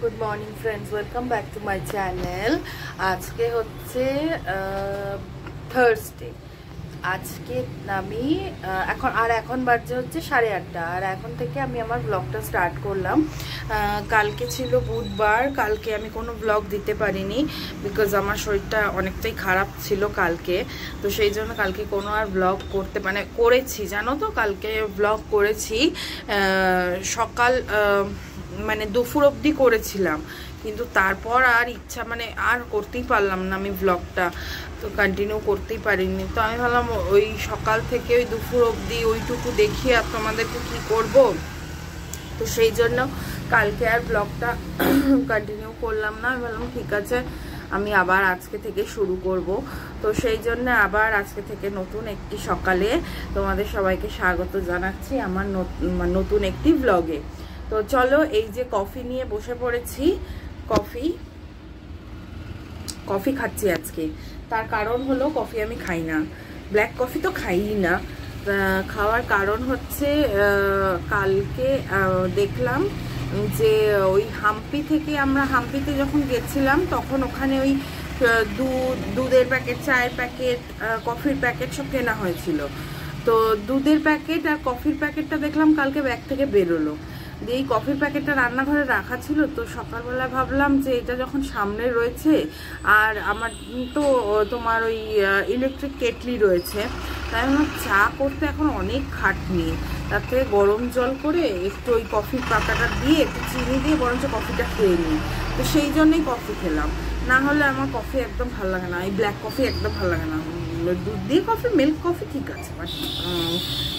Good morning friends, welcome back to my channel. আজকে হচ্ছে Thursday. আজকে আমি এখন বাজে হচ্ছে 8:30, আর এখন থেকে আমি আমার ব্লগটা স্টার্ট করলাম। কালকে ছিল বুধবার, কালকে আমি কোনো ব্লগ দিতে পারিনি বিকজ আমার শরীরটা অনেকটাই খারাপ ছিল কালকে। তো সেই জন্য কালকে কোনো আর ব্লগ করেছি জানো তো, কালকে ব্লগ করেছি সকাল দুপুর অবধি করেছিলাম, কিন্তু তারপর আর ইচ্ছা আর করতেই পারলাম না, আমি ব্লগটা তো কন্টিনিউ করতেই পারিনি। তো আমি ভাবলাম ওই সকাল থেকে ওই দুপুর অবধি ওইটুকু দেখিয়ে আর তোমাদেরকে কি করব, তো সেই জন্য কালকে আর ব্লগটা কন্টিনিউ করলাম না। আমি ভাবলাম ঠিক আছে, আমি আবার আজকে থেকে শুরু করব। তো সেই জন্য আবার আজকে থেকে নতুন একটি সকালে তোমাদের সবাইকে স্বাগত জানাচ্ছি আমার নতুন একটি ব্লগে। তো চলো, এই যে কফি নিয়ে বসে পড়েছি, কফি খাচ্ছি আজকে। তার কারণ হলো কফি আমি খাই না, ব্ল্যাক কফি তো খাই না। খাওয়ার কারণ হচ্ছে কালকে দেখলাম যে ওই হাম্পিতে যখন গেছিলাম তখন ওখানে ওই দুধের প্যাকেট, চায়ের প্যাকেট, কফির প্যাকেট সব কেনা হয়েছিল। তো দুধের প্যাকেট আর কফির প্যাকেটটা দেখলাম কালকে ব্যাগ থেকে বেরোলো। দিয়ে এই কফির প্যাকেটটা রান্নাঘরে রাখা ছিল, তো সকালবেলা ভাবলাম যে এটা যখন সামনে রয়েছে আর আমার তো তোমার ওই ইলেকট্রিক কেটলি রয়েছে, তাই আমার চা করতে এখন অনেক খাটনি, তার থেকে গরম জল করে একটু ওই কফির পাতাটা দিয়ে একটু চিনি দিয়ে বরঞ্চ কফিটা খেয়ে নিই। তো সেই জন্যই কফি খেলাম, না হলে আমার কফি একদম ভালো লাগে না, এই ব্ল্যাক কফি একদম ভালো লাগে না। দুধ দিয়ে কফি, মিল্ক কফি ঠিক আছে, বাট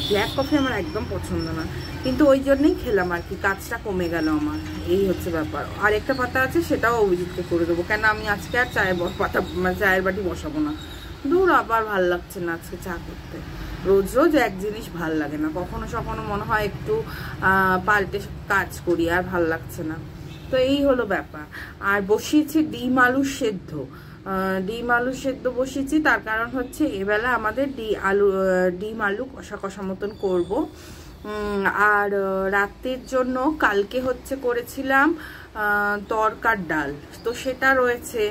ব্ল্যাক কফি আমার একদম পছন্দ না। কিন্তু ওই জন্যই খেলাম আর কি, কাজটা কমে গেল আমার, এই হচ্ছে ব্যাপার। আর একটা পাতা আছে, সেটাও অভিজিৎকে করে দেবো, কেন আমি আজকে আর চায়ের বাটি বসাবো না। দূর, আবার ভাল লাগছে না আজকে চা করতে, রোজ রোজ এক জিনিস ভাল লাগে না, কখনো সখনো মনে হয় একটু পাল্টে কাজ করি, আর ভাল লাগছে না। তো এই হলো ব্যাপার। আর বসিয়েছি ডিম আলু সেদ্ধ বসিয়েছি, তার কারণ হচ্ছে এবেলা আমাদের ডিম আলু কষা কষা মতন করবো। আর রাতের জন্য কালকে হচ্ছে করেছিলাম তরকার ডাল, তো সেটা রয়েছে,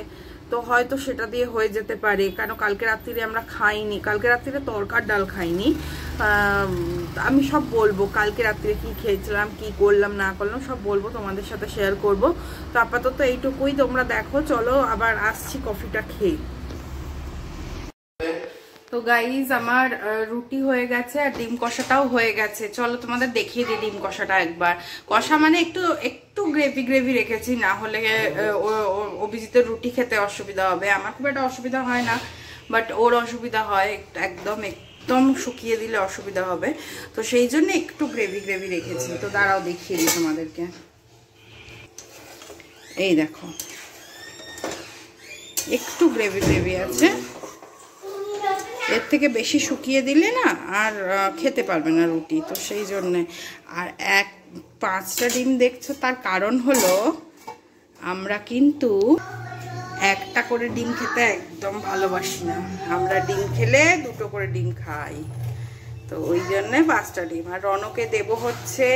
তো হয়তো সেটা দিয়ে হয়ে যেতে পারে, কারণ কালকে রাত্রিরে আমরা খাইনি, কালকে রাত্রিরে তরকার ডাল খাইনি। আমি সব বলবো কালকে রাত্রিরে কি খেয়েছিলাম, কি করলাম না করলাম সব বলবো, তোমাদের সাথে শেয়ার করব। তো আপাতত এইটুকুই, তোমরা দেখো, চলো আবার আসছি কফিটা খেয়ে। তো গাইজ, আমার রুটি হয়ে গেছে আর ডিম কষাটাও হয়ে গেছে। চলো তোমাদের দেখিয়ে দিই ডিম কষাটা একবার। কষা একটু গ্রেভি রেখেছি, না হলে অভিজিতের রুটি খেতে অসুবিধা হবে। আমার খুব একটা অসুবিধা হয় না, বাট ওর অসুবিধা হয়, একদম শুকিয়ে দিলে অসুবিধা হবে। তো সেই জন্য একটু গ্রেভি রেখেছি। তো দাঁড়াও দেখিয়ে দিই তোমাদেরকে, এই দেখো একটু গ্রেভি আছে, এর থেকে বেশি শুকিয়ে দিলে না আর খেতে পারবে না রুটি, তো সেই জন্যে। আর 5টা ডিম দেখছো, তার কারণ হলো আমরা কিন্তু একটা করে ডিম খেতে একদম ভালোবাসি না, আমরা ডিম খেলে 2টো করে ডিম খাই, তো ওই জন্যে 5টা ডিম। আর রনকে দেবো হচ্ছে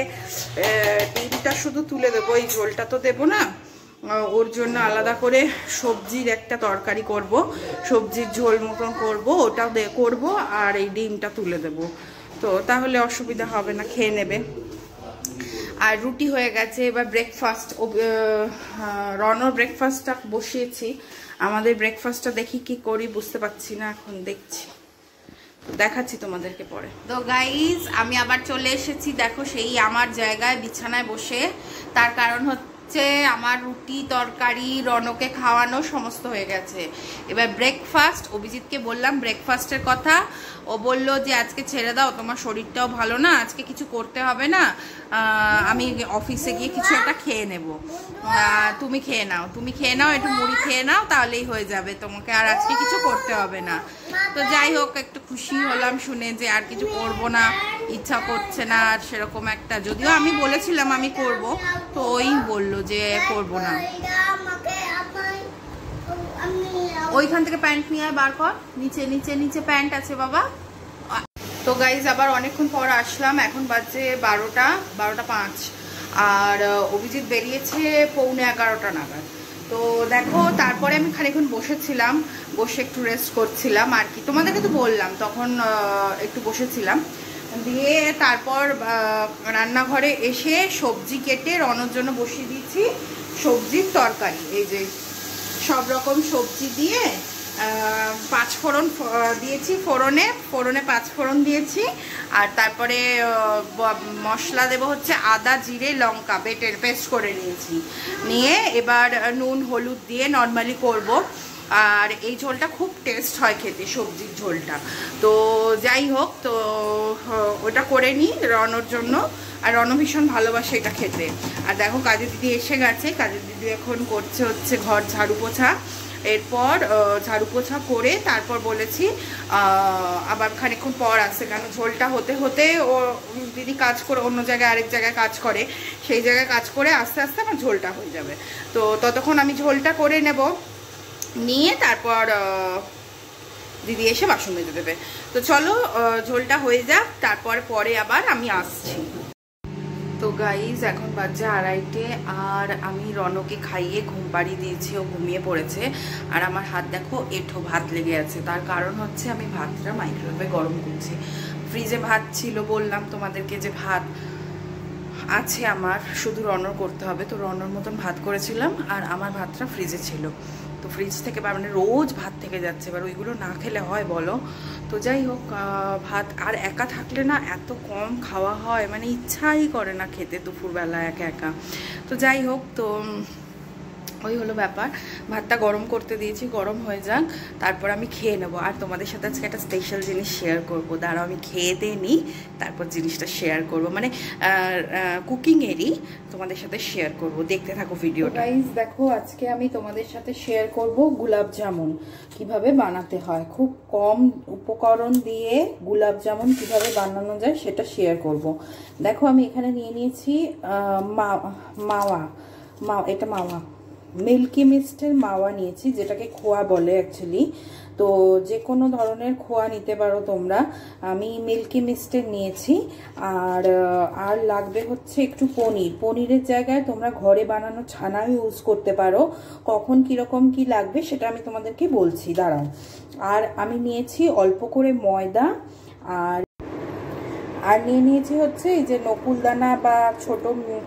ডিমটা শুধু তুলে দেবো, এই ঝোলটা তো দেবো না, ওর জন্য আলাদা করে সবজির একটা তরকারি করব, সবজির ঝোল মতন করব, ওটাও করব, আর এই ডিমটা তুলে দেব, তো তাহলে অসুবিধা হবে না, খেয়ে নেবে। আর রুটি হয়ে গেছে, এবার ব্রেকফাস্ট, রনর ব্রেকফাস্টটা বসিয়েছি। আমাদের ব্রেকফাস্টটা দেখি কি করি, বুঝতে পারছি না, এখন দেখাচ্ছি তোমাদেরকে পরে। তো গাইজ, আমি আবার চলে এসেছি, দেখো সেই আমার জায়গায় বিছানায় বসে। তার কারণ হচ্ছে আমার রুটি তরকারি রনকে খাওয়ানো সমস্ত হয়ে গেছে। এবার ব্রেকফাস্ট, অভিজিৎকে বললাম ব্রেকফাস্টের কথা, ও বলল যে আজকে ছেড়ে দাও, তোমার শরীরটাও ভালো না, আজকে কিছু করতে হবে না, আমি অফিসে গিয়ে কিছু একটা খেয়ে নেব, তুমি খেয়ে নাও, একটু মুড়ি খেয়ে নাও, তাহলেই হয়ে যাবে, তোমাকে আর আজকে কিছু করতে হবে না। তো যাই হোক, একটু খুশি হলাম শুনে যে আর কিছু করব না, ইচ্ছা করছে না আর সেরকম একটা, যদিও আমি বলেছিলাম আমি করব, তো ওই বললো যে করব না। ওইখান থেকে প্যান্ট নিয়ে বার কর, নিচে প্যান্ট আছে বাবা। তো গাইজ, আবার অনেকক্ষণ পর আসলাম, এখন বাজে 12টা 5। আর অভিজিৎ বেরিয়েছে 11:45 নাগাদ। তো দেখো তারপরে আমি খানিকক্ষণ বসেছিলাম, বসে একটু রেস্ট করছিলাম আর কি, তোমাদেরকে তো বললাম তখন একটু বসেছিলাম। দিয়ে তারপর রান্নাঘরে এসে সবজি কেটে রনর জন্য বসিয়ে দিয়েছি সবজির তরকারি। এই যে সব রকম সবজি দিয়ে 5 ফোড়ন দিয়েছি, ফোড়নে 5 ফোড়ন দিয়েছি। আর তারপরে মশলা দেবো হচ্ছে আদা জিরে লঙ্কা বেটের পেস্ট করে নিয়েছি, নিয়ে এবার নুন হলুদ দিয়ে নর্মালি করব। আর এই ঝোলটা খুব টেস্ট হয় খেতে, সবজির ঝোলটা। তো যাই হোক, তো ওটা করে নিই রনর জন্য, আর রন ভীষণ ভালোবাসে এটা খেতে। আর দেখো কাজের দিদি এসে গেছে, কাজের দিদি এখন করছে হচ্ছে ঘর ঝাড়ু পোছা। এরপর ঝাড়ু পোছা করে তারপর বলেছি আবার খানিকক্ষণ পর আসছে, কেন ঝোলটা হতে হতে ও দিদি কাজ করে অন্য জায়গায় আরেক জায়গায় কাজ করে, সেই জায়গায় কাজ করে আস্তে আস্তে আমার ঝোলটা হয়ে যাবে। তো ততক্ষণ আমি ঝোলটা করে নেব, নিয়ে তারপর দিদি এসে বাসন মেজে দেবে। তো চলো ঝোলটা হয়ে যাক, তারপর পরে আবার আমি আসছি। তো গাইজ এখন বাজে 2:30, আর আমি রনকে খাইয়ে ঘুম পাড়িয়ে দিয়েছি, ও ঘুমিয়ে পড়েছে। আর আমার হাত দেখো এঁঠো ভাত লেগে আছে, তার কারণ হচ্ছে আমি ভাতটা মাইক্রোওয়েভে গরম করছি। ফ্রিজে ভাত ছিল, বললাম তোমাদেরকে যে ভাত আছে আমার, শুধু রনর করতে হবে। তো রনর মতন ভাত করেছিলাম, আর আমার ভাতটা ফ্রিজে ছিল। তো ফ্রিজ থেকে মানে রোজ ভাত থেকে যাচ্ছে, এবার ওইগুলো না খেলে হয় বলো? তো যাই হোক, ভাত আর একা থাকলে না এত কম খাওয়া হয়, মানে ইচ্ছাই করে না খেতে দুপুরবেলা একা একা। তো যাই হোক, তো ওই হলো ব্যাপার। ভাতটা গরম করতে দিয়েছি, গরম হয়ে যাক, তারপর আমি খেয়ে নেবো। আর তোমাদের সাথে আজকে একটা স্পেশাল জিনিস শেয়ার করবো, দাঁড়াও আমি খেয়ে দিয়ে নিই, তারপর জিনিসটা শেয়ার করবো, মানে কুকিংয়েরই তোমাদের সাথে শেয়ার করব। দেখতে থাকো ভিডিওটা। গাইস দেখো, আজকে আমি তোমাদের সাথে শেয়ার করব গোলাপ জামুন কিভাবে বানাতে হয়। খুব কম উপকরণ দিয়ে গোলাপ জামুন কিভাবে বানানো যায় সেটা শেয়ার করব। দেখো আমি এখানে নিয়ে নিয়েছি মাওয়া, এটা মাওয়া মিল্কি মিস্টের মাওয়া নিয়েছি, যেটাকে খোয়া বলে অ্যাকচুয়ালি। তো যে কোনো ধরনের খোয়া নিতে পারো তোমরা, আমি মিল্কি মিস্টের নিয়েছি। আর লাগবে হচ্ছে একটু পনিরের জায়গায় তোমরা ঘরে বানানো ছানাও ইউজ করতে পারো। কখন কীরকম কি লাগবে সেটা আমি তোমাদেরকে বলছি, দাঁড়াও। আর আমি নিয়েছি অল্প করে ময়দা, আর নিয়ে নিয়েছি হচ্ছে এই যে নকুলদানা বা ছোট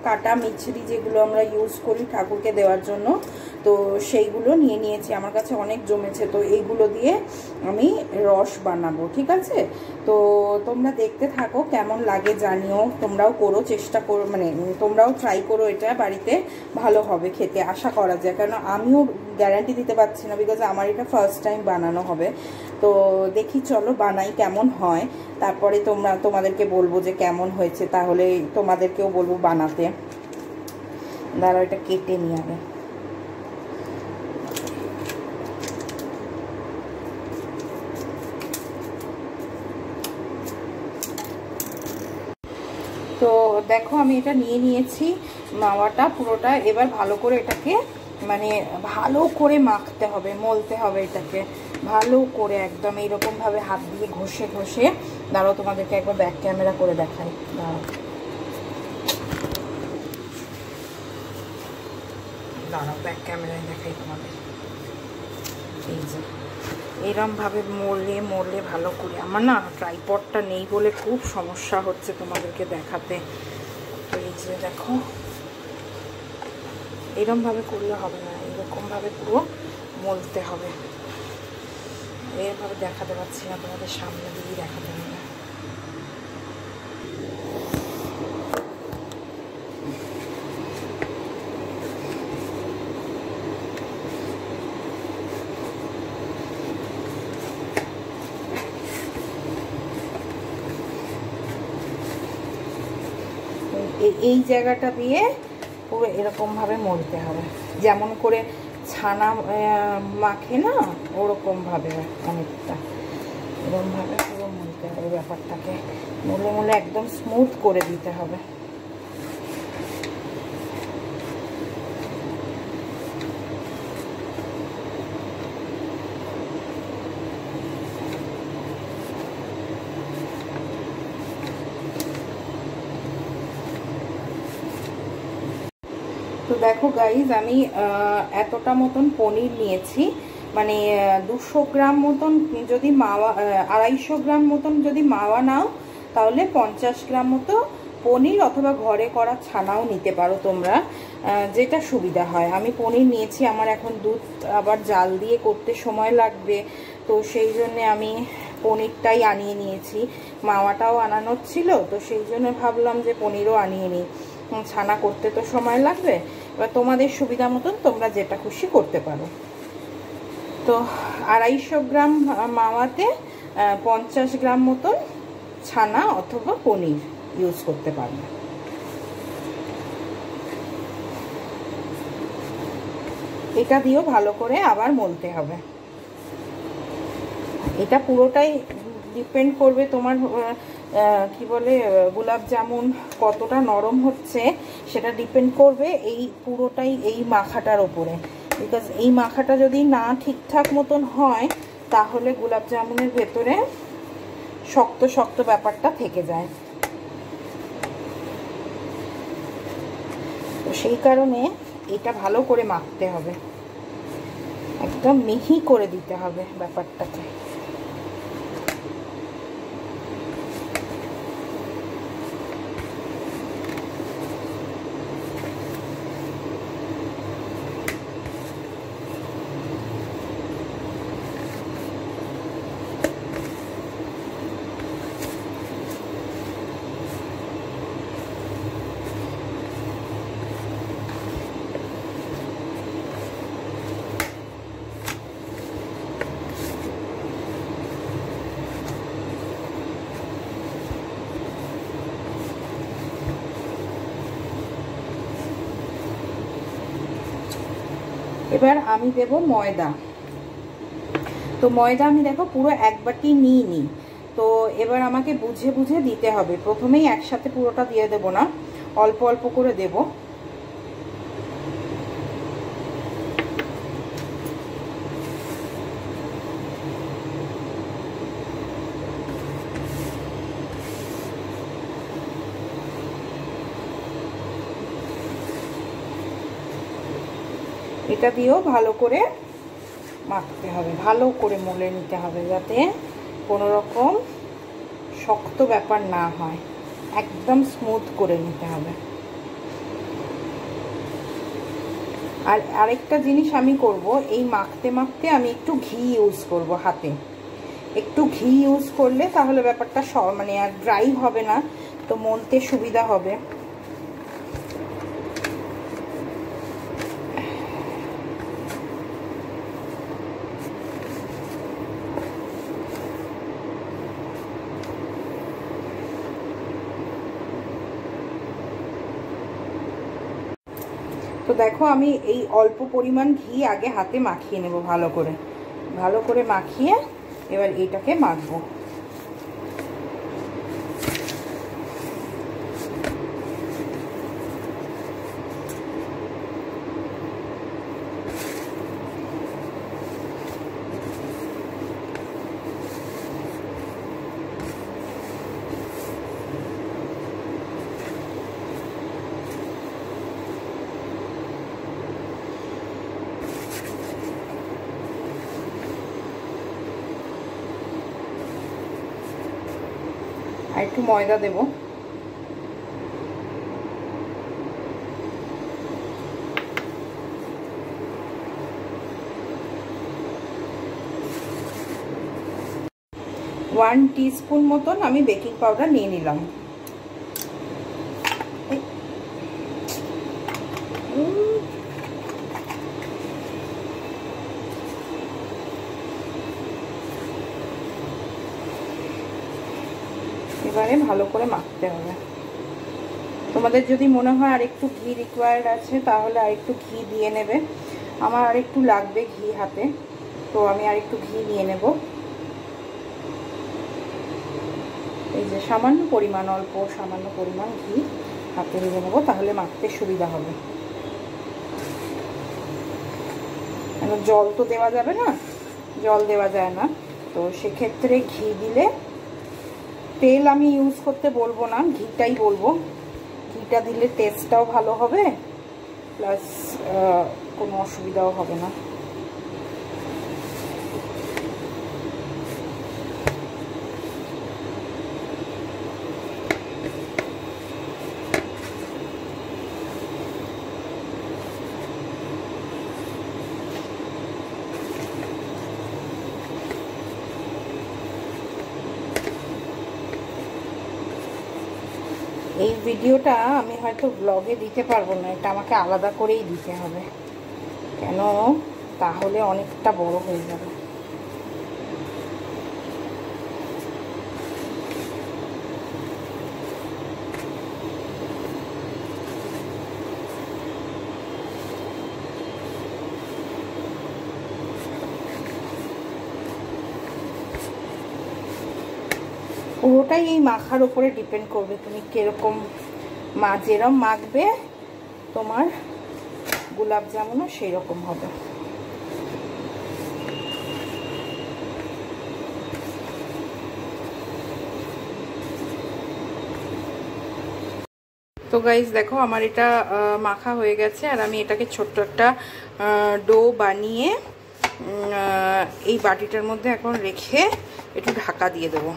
কাটা মিছরি, যেগুলো আমরা ইউজ করি ঠাকুরকে দেওয়ার জন্য। তো সেইগুলো নিয়ে নিয়েছি, আমার কাছে অনেক জমেছে। তো এইগুলো দিয়ে আমি রস বানাবো, ঠিক আছে? তো তোমরা দেখতে থাকো, কেমন লাগে জানিও। তোমরাও করো, চেষ্টা করো, মানে তোমরাও ট্রাই করো, এটা বাড়িতে ভালো হবে খেতে, আশা করা যায়। কারণ আমিও গ্যারান্টি দিতে পারছি না, বিকজ আমার এটা ফার্স্ট টাইম বানানো হবে। তো দেখি চলো বানাই কেমন হয়, তারপরে তোমাদেরকে বলবো যে কেমন হয়েছে, তাহলে তোমাদেরকেও বলবো বানাতে। দাঁড়াও এটা কেটে নিয়ে আগে। তো দেখো আমি এটা নিয়ে নিয়েছি মাওয়াটা পুরোটা। এবার ভালো করে এটাকে মানে ভালো করে মাখতে হবে, মলতে হবে এটাকে ভালো করে, একদম এইরকমভাবে হাত দিয়ে ঘষে ঘষে। দাঁড়াও তোমাদেরকে একবার ব্যাক ক্যামেরা করে দেখাই, দাঁড়াও ব্যাক ক্যামেরায় দেখাই তোমাদের। এই যে এরমভাবে মরলে ভালো করে। আমার না ট্রাইপডটা নেই বলে খুব সমস্যা হচ্ছে তোমাদেরকে দেখাতে। এই যে দেখো, এরমভাবে করলে হবে না, এরকমভাবে পুরো মলতে হবে। এরভাবে দেখাতে পারছি না তোমাদের, সামনে দিয়েই দেখাতে হবে। এই জায়গাটা দিয়ে পুরো এরকমভাবে মলতে হবে, যেমন করে ছানা মাখে না ওরকমভাবে, অনেকটা এরকমভাবে পুরো মলতে হবে। ব্যাপারটাকে মলে একদম স্মুথ করে দিতে হবে। দেখো গাইজ, আমি এতটা মতন পনির নিয়েছি, মানে 200 গ্রাম মতন যদি মাওয়া, 250 গ্রাম মতন যদি মাওয়া নাও তাহলে 50 গ্রাম মতো পনির অথবা ঘরে করা ছানাও নিতে পারো তোমরা, যেটা সুবিধা হয়। আমি পনির নিয়েছি, আমার এখন দুধ আবার জাল দিয়ে করতে সময় লাগবে, তো সেই জন্যে আমি পনিরটাই আনিয়ে নিয়েছি। মাওয়াটাও আনানোর ছিল, তো সেই জন্য ভাবলাম যে পনিরও আনিয়ে নিই, ছানা করতে তো সময় লাগবে। এবার তোমাদের সুবিধা মতন তোমরা যেটা খুশি করতে পারো। তো 250 গ্রাম মাওয়াতে 50 গ্রাম মতন ছানা অথবা পনির ইউজ করতে পারবে। এটা দিয়েও ভালো করে আবার মলতে হবে। এটা পুরোটাই ডিপেন্ড করবে তোমার কি বলে গোলাপ জামুন কতটা নরম হচ্ছে, সেটা ডিপেন্ড করবে এই পুরোটাই এই মাখাটার ওপরে। বিকজ এই মাখাটা যদি না ঠিকঠাক মতন হয় তাহলে গোলাপ জামুনের ভেতরে শক্ত শক্ত ব্যাপারটা থেকে যায়। তো সেই কারণে এটা ভালো করে মাখতে হবে, একদম মিহি করে দিতে হবে ব্যাপারটাকে। এবার আমি দেব ময়দা। তো ময়দা আমি দেখো পুরো 1 বাটি নিইনি, তো এবার আমাকে বুঝে বুঝে দিতে হবে। প্রথমেই একসাথে পুরোটা দিয়ে দেব না, অল্প অল্প করে দেব। এটা দিয়েও ভালো করে মাখতে হবে, ভালো করে মলে নিতে হবে যাতে কোনো রকম শক্ত ব্যাপার না হয়, একদম স্মুথ করে নিতে হবে। আর আরেকটা জিনিস আমি করব, এই মাখতে মাখতে আমি একটু ঘি ইউজ করব হাতে। একটু ঘি ইউজ করলে তাহলে ব্যাপারটা মানে আর ড্রাই হবে না, তো মলতে সুবিধা হবে। তো দেখো আমি এই অল্প পরিমাণ ঘি আগে হাতে মাখিয়ে নেব, ভালো করে মাখিয়ে এবার এইটাকে মাখবো। আর একটু ময়দা দেব। ওয়ান টিস্পুন মতন আমি বেকিং পাউডার নিয়ে নিলাম। এবারে ভালো করে মাখতে হবে। তোমাদের যদি মনে হয় আর একটু ঘি রিকোয়ার্ড আছে তাহলে আর একটু ঘি দিয়ে নেবে। আমার আর একটু লাগবে ঘি হাতে, তো আমি আর একটু ঘি নিয়ে নেব। এই যে সামান্য পরিমাণ, অল্প সামান্য পরিমাণ ঘি হাতে নিয়ে নেবো, তাহলে মাখতে সুবিধা হবে। জল তো দেওয়া যাবে না, জল দেওয়া যায় না, তো সেক্ষেত্রে ঘি দিলে, তেল আমি ইউজ করতে বলবো না, ঘিটাই বলবো। ঘিটা দিলে টেস্টটাও ভালো হবে প্লাস কোনো অসুবিধাও হবে না। এই ভিডিওটা আমি হয়তো ব্লগে দিতে পারবো না, এটা আমাকে আলাদা করেই দিতে হবে, কেন তাহলে অনেকটা বড় হয়ে যাবে। পুরোটাই এই মাখার উপরে ডিপেন্ড করবে, তুমি কিরকম যেরকম মাখবে তোমার গোলাপ জামুনও সেই রকম হবে। তো গাইস দেখো আমার এটা মাখা হয়ে গেছে, আর আমি এটাকে ছোট্ট একটা ডো বানিয়ে এই বাটিটার মধ্যে এখন রেখে একটু ঢাকা দিয়ে দেবো।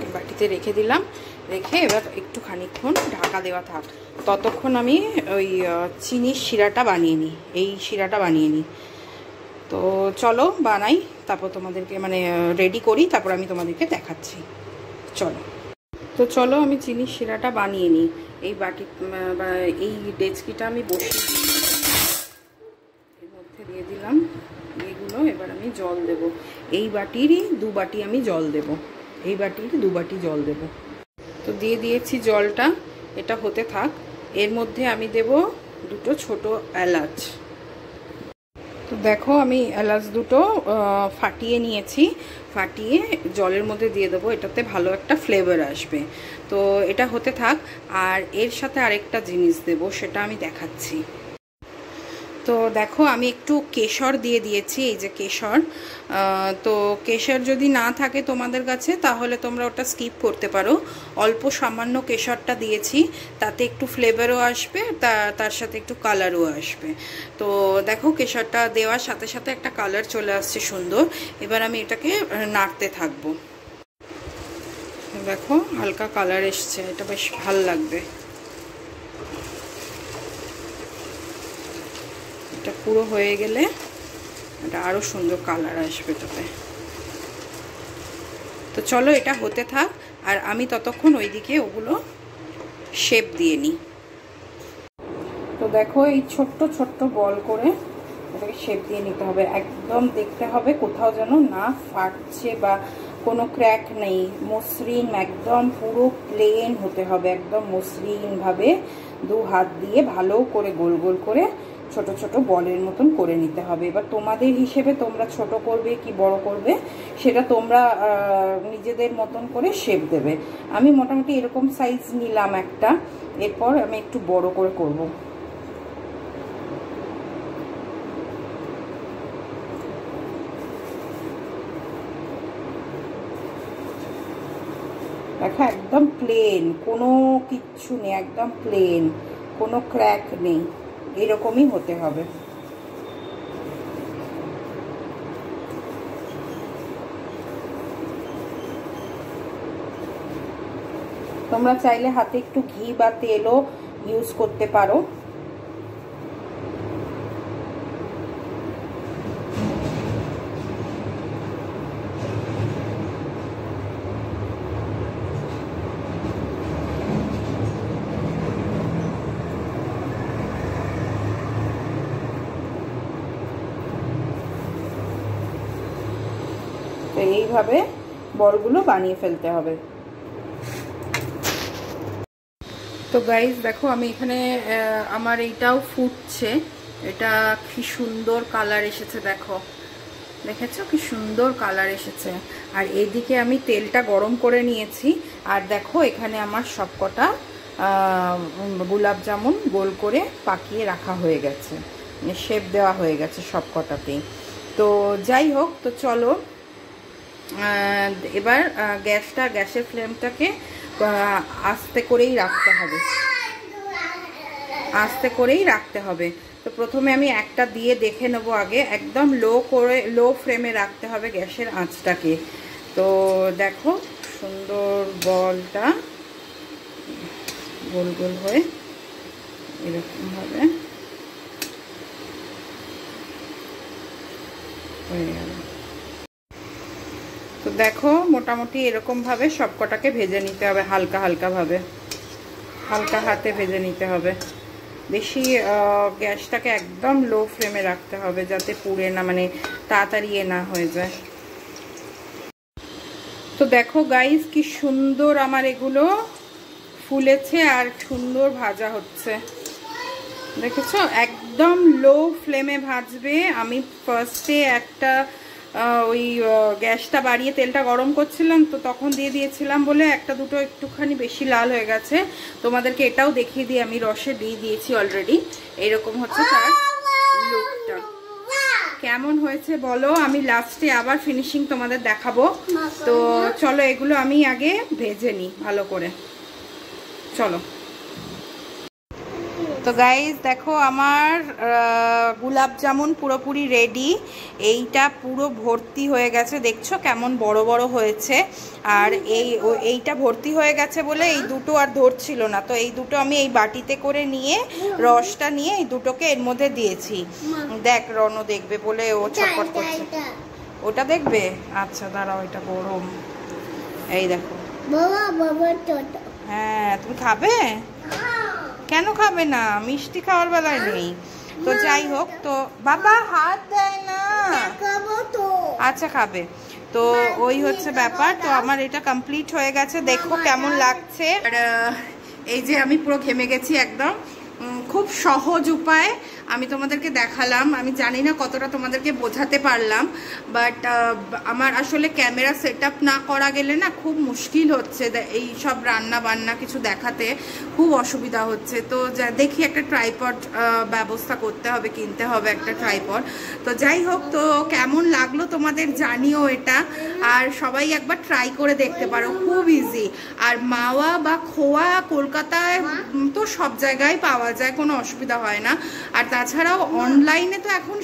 এই বাটিতে রেখে দিলাম, রেখে এবার একটু খানিকক্ষণ ঢাকা দেওয়া থাক, ততক্ষণ আমি ওই চিনির শিরাটা বানিয়ে নিই, এই শিরাটা বানিয়ে নিই। তো চলো বানাই, তারপর তোমাদেরকে মানে রেডি করি, তারপর আমি তোমাদেরকে দেখাচ্ছি। চলো, তো চলো আমি চিনির শিরাটা বানিয়ে নিই। এই বাটি এই ডেচকিটা আমি বসিয়ে এর মধ্যে দিয়ে দিলাম এগুলো। এবার আমি জল দেব, এই বাটিরই 2 বাটি আমি জল দেব, এই বাটির 2 বাটি জল দেব। তো দিয়ে দিয়েছি জলটা, এটা হতে থাক। এর মধ্যে আমি দেব 2 ছোট এলাচ। তো দেখো আমি এলাচ 2 ফাটিয়ে নিয়েছি, ফাটিয়ে জলের মধ্যে দিয়ে দেবো, এটাতে ভালো একটা ফ্লেভার আসবে। তো এটা হতে থাক, আর এর সাথে আরেকটা জিনিস দেব, সেটা আমি দেখাচ্ছি। তো দেখো আমি একটু কেশর দিয়ে দিয়েছি, এই যে কেশর। তো কেশর যদি না থাকে তোমাদের কাছে তাহলে তোমরা ওটা স্কিপ করতে পারো। অল্প সামান্য কেশরটা দিয়েছি, তাতে একটু ফ্লেভারও আসবে, তার সাথে একটু কালারও আসবে। তো দেখো কেশরটা দেওয়ার সাথে সাথে একটা কালার চলে আসছে সুন্দর। এবার আমি এটাকে নাড়তে থাকবো। দেখো হালকা কালার এসছে, এটা বেশ ভাল লাগবে। এটা পুরো হয়ে গেলে এটা আরো সুন্দর কালার আসবে এটাতে। তো চলো এটা হতে থাক, আর আমি ততক্ষণ ওইদিকে ওগুলো শেপ দিয়ে নিই। তো দেখো এই ছোট্ট ছোট্ট বল করে এটাকে শেপ দিয়ে নিতে হবে, একদম দেখতে হবে কোথাও যেন না ফাটছে বা কোনো ক্র্যাক নেই, মসৃণ একদম পুরো প্লেন হতে হবে, একদম মসৃণভাবে 2 হাত দিয়ে ভালো করে গোল গোল করে ছোট ছোট বলের মতন করে নিতে হবে। এবার তোমাদের হিসেবে তোমরা ছোট করবে কি বড় করবে সেটা তোমরা নিজেদের মতন করে শেপ দেবে। আমি মোটামুটি এরকম সাইজ নিলাম একটা, এরপর আমি একটু বড় করে করব। দেখো একদম প্লেন, কোনো কিচ্ছু নেই, একদম প্লেন, কোনো ক্র্যাক নেই, এরকমই হতে হবে। তোমরা চাইলে হাতে একটু ঘি বা তেলও ইউজ করতে পারো। তো এইভাবে বলগুলো বানিয়ে ফেলতে হবে। তো গাইস দেখো আমি এখানে আমার এইটাও ফুটছে, এটা কি সুন্দর কালার এসেছে, দেখো দেখেছো কি সুন্দর কালার এসেছে। আর এদিকে আমি তেলটা গরম করে নিয়েছি, আর দেখো এখানে আমার সবকটা গোলাপ জামুন গোল করে পাকিয়ে রাখা হয়ে গেছে, মানে শেপ দেওয়া হয়ে গেছে সবকটাতেই। তো যাই হোক, তো চলো এবার গ্যাসের ফ্লেমটাকে আস্তে করেই রাখতে হবে। আস্তে করেই রাখতে হবে। তো প্রথমে আমি একটা দিয়ে দেখে নেবো আগে, একদম লো ফ্লেমে রাখতে হবে গ্যাসের আঁচটাকে। তো দেখো সুন্দর বলটা গোল গোল হয়ে এরকমভাবে হয়ে গেল। তো দেখো মোটামুটি এরকমভাবে সবকটাকে ভেজে নিতে হবে, হালকা হালকাভাবে, হালকা হাতে ভেজে নিতে হবে। বেশি গ্যাসটাকে একদম লো ফ্লেমে রাখতে হবে যাতে পুড়ে না, মানে তাড়াতাড়ি না হয়ে যায়। তো দেখো গাইস কি সুন্দর আমার এগুলো ফুলেছে আর সুন্দর ভাজা হচ্ছে, দেখেছো? একদম লো ফ্লেমে ভাজবে। আমি ফার্স্টে একটা ওই গ্যাসটা বাড়িয়ে তেলটা গরম করছিলাম, তো তখন দিয়ে দিয়েছিলাম বলে একটা দুটো একটুখানি বেশি লাল হয়ে গেছে। তোমাদেরকে এটাও দেখিয়ে দিই, আমি রসে দিয়ে দিয়েছি অলরেডি। এইরকম হচ্ছে তার লুকটা। কেমন হয়েছে বলো, আমি লাস্টে আবার ফিনিশিং তোমাদের দেখাবো। তো চলো এগুলো আমি আগে ভেজে নিই ভালো করে, চলো। তো গাইস দেখো আমার গোলাপ জামুন পুরোপুরি রেডি। এইটা পুরো ভর্তি হয়ে গেছে, দেখছো কেমন বড় বড় হয়েছে। আর এইটা ভর্তি হয়ে গেছে বলে এই দুটো আর ধরছিল না, তো এই দুটো আমি এই বাটিতে করে নিয়ে রসটা নিয়ে এই দুটোকে এর মধ্যে দিয়েছি। দেখ রনো দেখবে বলে ও চটপট করছে। ওটা দেখবে? আচ্ছা দাঁড়াও, এটা গরম। এই দেখো হ্যাঁ, তুমি খাবে? কেন খাবে না? মিষ্টি খাওয়ার বেলায় নেই তো। যাই হোক, তো বাবা হাত দেয় না। আচ্ছা খাবে তো, ওই হচ্ছে ব্যাপার। তো আমার এটা কমপ্লিট হয়ে গেছে, দেখো কেমন লাগছে। আর এই যে আমি পুরো ঘেমে গেছি একদম। খুব সহজ উপায় আমি তোমাদেরকে দেখালাম। আমি জানি না কতটা তোমাদেরকে বোঝাতে পারলাম, বাট আমার আসলে ক্যামেরা সেট আপ না করা গেলে না খুব মুশকিল হচ্ছে এই সব রান্না বান্না কিছু দেখাতে, খুব অসুবিধা হচ্ছে। তো দেখি একটা ট্রাইপড ব্যবস্থা করতে হবে, কিনতে হবে একটা ট্রাইপড। তো যাই হোক, তো কেমন লাগলো তোমাদের জানিও এটা, আর সবাই একবার ট্রাই করে দেখতে পারো, খুব ইজি। আর মাওয়া বা খোয়া কলকাতায় তো সব জায়গায় পাওয়া যায়, কোনো অসুবিধা হয় না। আর তাছাড়াও অনলাইনে তো এখন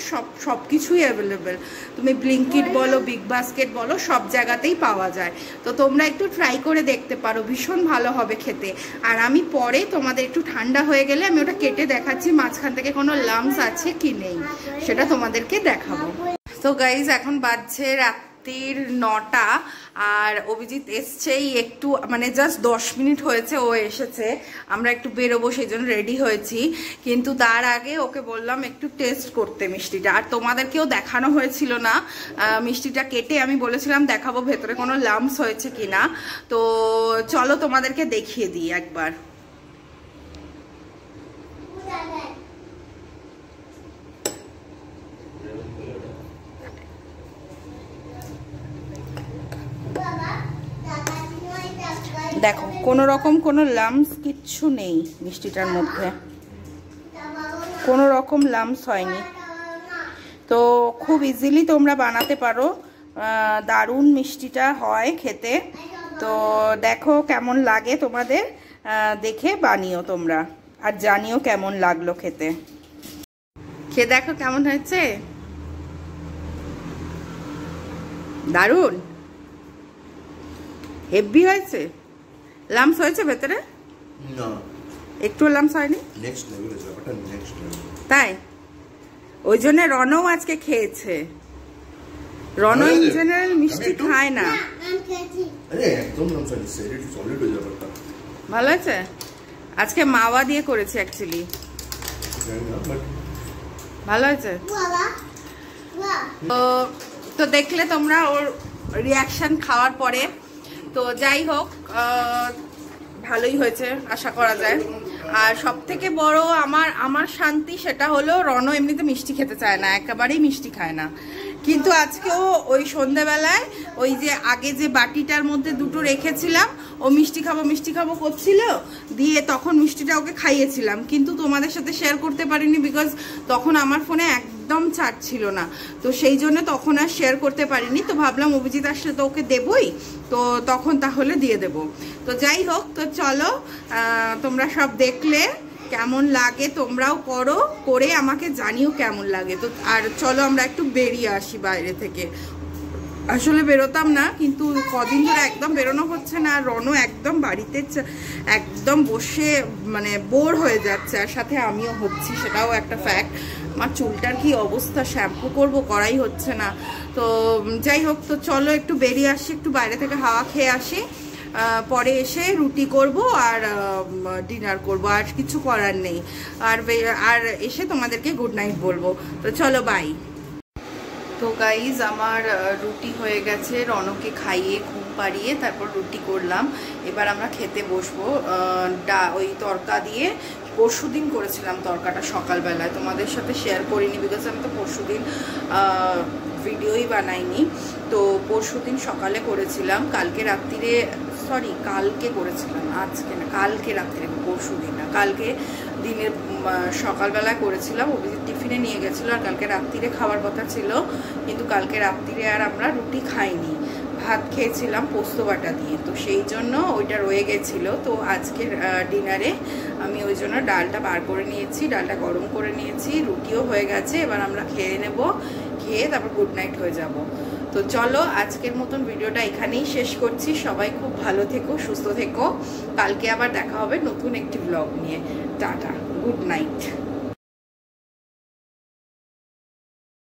সব কিছুই অ্যাভেলেবেল। তুমি ব্লিঙ্কিট বলো, বিগ বাস্কেট বলো, সব জায়গাতেই পাওয়া যায়। তো তোমরা একটু ট্রাই করে দেখতে পারো, ভীষণ ভালো হবে খেতে। আর আমি পরে তোমাদের একটু ঠান্ডা হয়ে গেলে আমি ওটা কেটে দেখাচ্ছি মাঝখান থেকে কোনো লামস আছে কি নেই, সেটা তোমাদেরকে দেখাবো। তো গাইজ এখন বাজছে রাত্রির 9টা, আর অভিজিৎ এসছেই একটু, মানে জাস্ট 10 মিনিট হয়েছে ও এসেছে। আমরা একটু বেরোবো সেই জন্য রেডি হয়েছি, কিন্তু তার আগে ওকে বললাম একটু টেস্ট করতে মিষ্টিটা। আর তোমাদেরকেও দেখানো হয়েছিল না মিষ্টিটা কেটে, আমি বলেছিলাম দেখাবো ভেতরে কোনো লাম্পস হয়েছে কিনা। তো চলো তোমাদেরকে দেখিয়ে দিই একবার। দেখো কোনো রকম কোনো লাম্পস কিচ্ছু নেই মিষ্টিটার মধ্যে, কোনো রকম লাম্পস হয়নি। তো খুব ইজিলি তোমরা বানাতে পারো, দারুণ মিষ্টিটা হয় খেতে। তো দেখো কেমন লাগে তোমাদের, দেখে বানিও তোমরা, আর জানিও কেমন লাগলো খেতে। খেয়ে দেখো কেমন হয়েছে, দারুণ হেভি হয়েছে। লাম্পস হয়েছে ভেতরে? না, একটু লাম্পস হয়নি। নেক্সট লেভেল আছে ব্যাপারটা, নেক্সট লেভেল। তাই ওই জন্য রনও আজকে খেয়েছে। রনো ইন জেনারেল মিষ্টি খায় না। আরে একদম লাম্পস হয়নি, সেট সলিড হয়ে যাবে। ভালো আছে। আজকে মাওয়া দিয়ে করেছে অ্যাকচুয়ালি, ভালো হয়েছে। তো দেখলে তোমরা ওর রিয়াকশন খাওয়ার পরে। তো যাই হোক, ভালোই হয়েছে আশা করা যায়। আর সব থেকে বড় আমার শান্তি সেটা হলো রনো এমনিতে মিষ্টি খেতে চায় না, একেবারেই মিষ্টি খায় না। কিন্তু আজকেও ওই সন্ধ্যাবেলায় ওই যে আগে যে বাটিটার মধ্যে দুটো রেখেছিলাম, ও মিষ্টি খাবো করছিল, দিয়ে তখন মিষ্টিটা ওকে খাইয়েছিলাম, কিন্তু তোমাদের সাথে শেয়ার করতে পারিনি বিকজ তখন আমার ফোনে একদম চার্জ ছিল না। তো সেই জন্য তখন আর শেয়ার করতে পারিনি। তো ভাবলাম অভিজিৎ আসলে তো ওকে দেবই, তো তখন তাহলে দিয়ে দেব। তো যাই হোক, তো চলো তোমরা সব দেখলে কেমন লাগে তোমরাও করো, করে আমাকে জানিও কেমন লাগে। তো আর চলো আমরা একটু বেরিয়ে আসি বাইরে থেকে। আসলে বেরোতাম না, কিন্তু কদিন ধরে একদম বেরোনো হচ্ছে না। আর রনও একদম বাড়িতে একদম বসে মানে বোর হয়ে যাচ্ছে, আর সাথে আমিও হচ্ছি, সেটাও একটা ফ্যাক্ট। আমার চুলটার কি অবস্থা, শ্যাম্পু করব করাই হচ্ছে না। তো যাই হোক, তো চলো একটু বেরিয়ে আসি, একটু বাইরে থেকে হাওয়া খেয়ে আসি, পরে এসে রুটি করব আর ডিনার করব, আর কিছু করার নেই। আর এসে তোমাদেরকে গুড নাইট বলবো। তো চলো বাই। তো গাইজ আমার রুটি হয়ে গেছে, রনকে খাইয়ে ঘুম পাড়িয়ে তারপর রুটি করলাম। এবার আমরা খেতে বসবো। ওই তরকা দিয়ে পরশুদিন করেছিলাম তরকাটা সকালবেলায়, তোমাদের সাথে শেয়ার করিনি বিকজ আমি তো পরশুদিন ভিডিওই বানাইনি। তো পরশুদিন সকালে করেছিলাম, কালকে রাত্রিরে কালকে করেছিলাম, আজকে না, কালকে রাত্রিরে, পরশুদিন না, কালকে দিনের সকালবেলায় করেছিলাম। অভিজিৎ টিফিনে নিয়ে গেছিলো, আর কালকে রাত্রিরে খাওয়ার কথা ছিল, কিন্তু কালকে রাত্রিরে আর আমরা রুটি খাইনি, ভাত খেয়েছিলাম পোস্ত বাটা দিয়ে। তো সেই জন্য ওইটা রয়ে গেছিলো। তো আজকের ডিনারে আমি ওই জন্য ডালটা বার করে নিয়েছি, ডালটা গরম করে নিয়েছি, রুটিও হয়ে গেছে। এবার আমরা খেয়ে নেব, খেয়ে তারপর গুড নাইট হয়ে যাব। তো চলো আজকের মতন ভিডিওটা এখানেই শেষ করছি। সবাই খুব ভালো থেকো, সুস্থ থেকো। কালকে আবার দেখা হবে নতুন একটি ব্লগ নিয়ে। Tata, good night.